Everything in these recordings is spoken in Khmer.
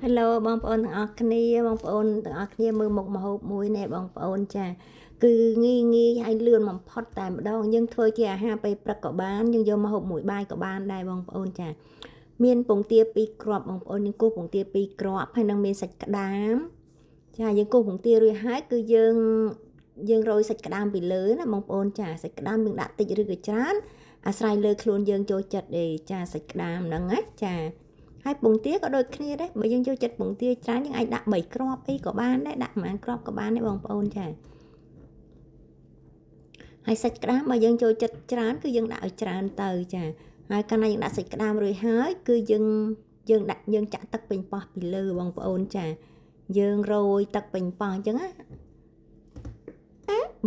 Hello បងប្អូនទាំងអស់គ្នាបងប្អូនទាំងអស់គ្នាមើលមុខម្ហូបមួយនេះបងប្អូនចាគឺងាយហើយលឿនបំផុតតែម្ដងយើងធ្វើជាអាហារពេលព្រឹកក៏បានយើងយកម្ហូបមួយបាយក៏បានដែរបងប្អូនចាមានពងទា2គ្រាប់បងប្អូនយើងគោះពងទា2គ្រាប់ហើយនឹងមានសាច់ក្តាមចាយើងគោះពងទារួចហើយគឺយើងរោយសាច់ក្តាមពីលើណាបងប្អូនចាសាច់ក្តាមយើងដាក់តិចឬក៏ច្រើនអាស្រ័យលើខ្លួនយើងចូលចិត្តទេចាសាច់ក្តាមហ្នឹងណាចាហើយពងទាក៏ដូចគ្នាដែរបើយើងចូលចិត្តពងទាច្រើនយើងអាចដាក់3គ្រាប់អីក៏បានដែរដាក់ប្រហែលគ្រាប់ក៏បានដែរបងប្អូនចាហើយសាច់ក្តាមបើយើងចូលចិត្តច្រើនគឺយើងដាក់ឲ្យច្រើនទៅចាហើយកាលណាយើងដាក់សាច់ក្តាមរួចហើយគឺយើងចាក់ទឹកពេញប៉ោះពីលើបងប្អូនចាយើងរោយទឹកពេញប៉ោះអញ្ចឹងណា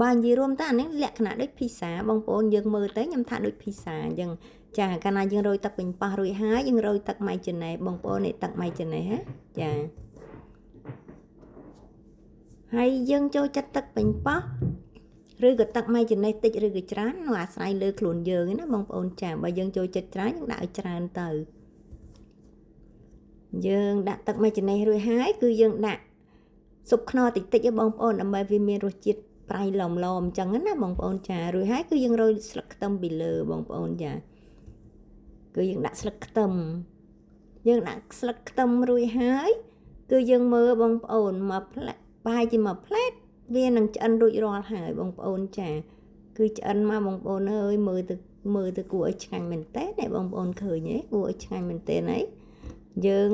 បើនិយាយរួមទៅអានេះលក្ខណៈដូចភីសាបងប្អូនយើងមើលទៅខ្ញុំថាដូចភីសាអញ្ចឹងចាកាលណាយើងរោយទឹកពេញប៉ោះរួចហើយយើងរោយទឹកម៉ៃជូណេសបងប្អូននេះទឹកម៉ៃជូណេសចាហើយយើងចូលចិត្តទឹកពេញប៉ោះឬក៏ទឹកម៉ៃជូណេសតិចឬក៏ច្រើននោះអាស្រ័យលើខ្លួនយើងណាបងប្អូនចាបើយើងចូលចិត្តច្រើនយើងដាក់ឲ្យច្រើនទៅយើងដាក់ទឹកម៉ៃជូណេសរួចហើយគឺយើងដាក់ស៊ុបខ្នុរតិចៗបងប្អូនដើម្បីវាមានរសជាតិប្រៃឡមអញ្ចឹងណាបងប្អូនចារួចហើយគឺយើងរោយស្លឹកខ្ទឹមពីលើបងប្អូនចាគឺយើងដាក់ស្លឹកខ្ទឹមយើងដាក់ស្លឹកខ្ទឹមរួចហើយគឺយើងមើលបងប្អូនមកផ្លែបាយជាមួយផ្លែតវានឹងឆ្អិនរួចរាល់ហើយបងប្អូនចាគឺឆ្អិនមកបងប្អូនអើយមើលទៅគួរឲ្យឆ្ងាញ់មែនតើបងប្អូនឃើញទេគួរឲ្យឆ្ងាញ់មែនតើហើយយើង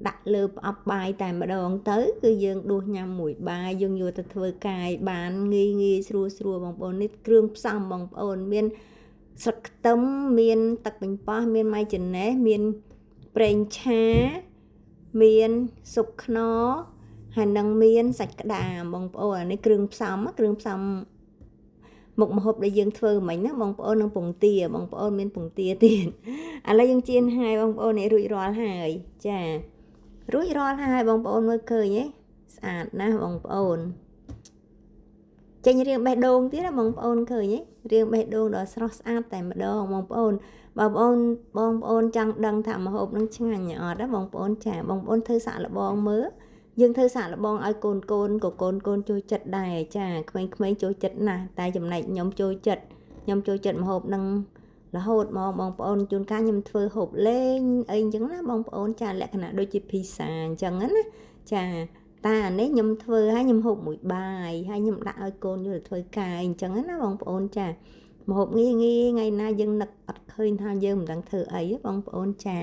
ដាក់លើប្រអប់បាយតែម្ដងទៅគឺយើងដួសញ៉ាំមួយបាយយើងយកទៅធ្វើកាយបានងាយស្រួលបងប្អូននេះគ្រឿងផ្សំបងប្អូនមានស្លឹកខ្ទឹមមានទឹកប៉េងប៉ោះមានម៉ៃជូណេសមានប្រេងឆាមានស៊ុបខ្នុរហើយនឹងមានសាច់ក្តាមបងប្អូនអានេះគ្រឿងផ្សំមុខម្ហូបដែលយើងធ្វើមិញណាបងប្អូននឹងពងទាបងប្អូនមានពងទាទៀតឥឡូវយើងចៀនហើយបងប្អូននេះរួចរាល់ហើយចារួចរាល់ហើយបងប្អូនមើលឃើញទេស្អាតណាស់បងប្អូនចេញរាងបេះដូងទៀតណាបងប្អូនឃើញទេរាងបេះដូងដ៏ស្រស់ស្អាតតែម្ដងបងប្អូនបងប្អូនចង់ដឹងថាម្ហូបនឹងឆ្ងាញ់អត់ណាបងប្អូនចាបងប្អូនធ្វើសាកល្បងមើលយើងធ្វើសាកល្បងឲ្យកូនចូលចិត្តដែរចាក្មេងៗចូលចិត្តណាស់តែចំណែកខ្ញុំចូលចិត្តម្ហូបនឹងរហូតមកបងប្អូនជួនកាលខ្ញុំធ្វើហូបលេងអីអញ្ចឹងណាបងប្អូនចាលក្ខណៈដូចជាភីសាអញ្ចឹងណាចាតែអានេះខ្ញុំធ្វើឲ្យខ្ញុំហូបមួយបាយហើយខ្ញុំដាក់ឲ្យកូនយកទៅធ្វើកាយអញ្ចឹងណាបងប្អូនចាម្ហូបងាយថ្ងៃណាយើងនឹកអត់ឃើញថាយើងមិនដឹងធ្វើអីបងប្អូនចា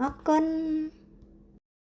អរគុណ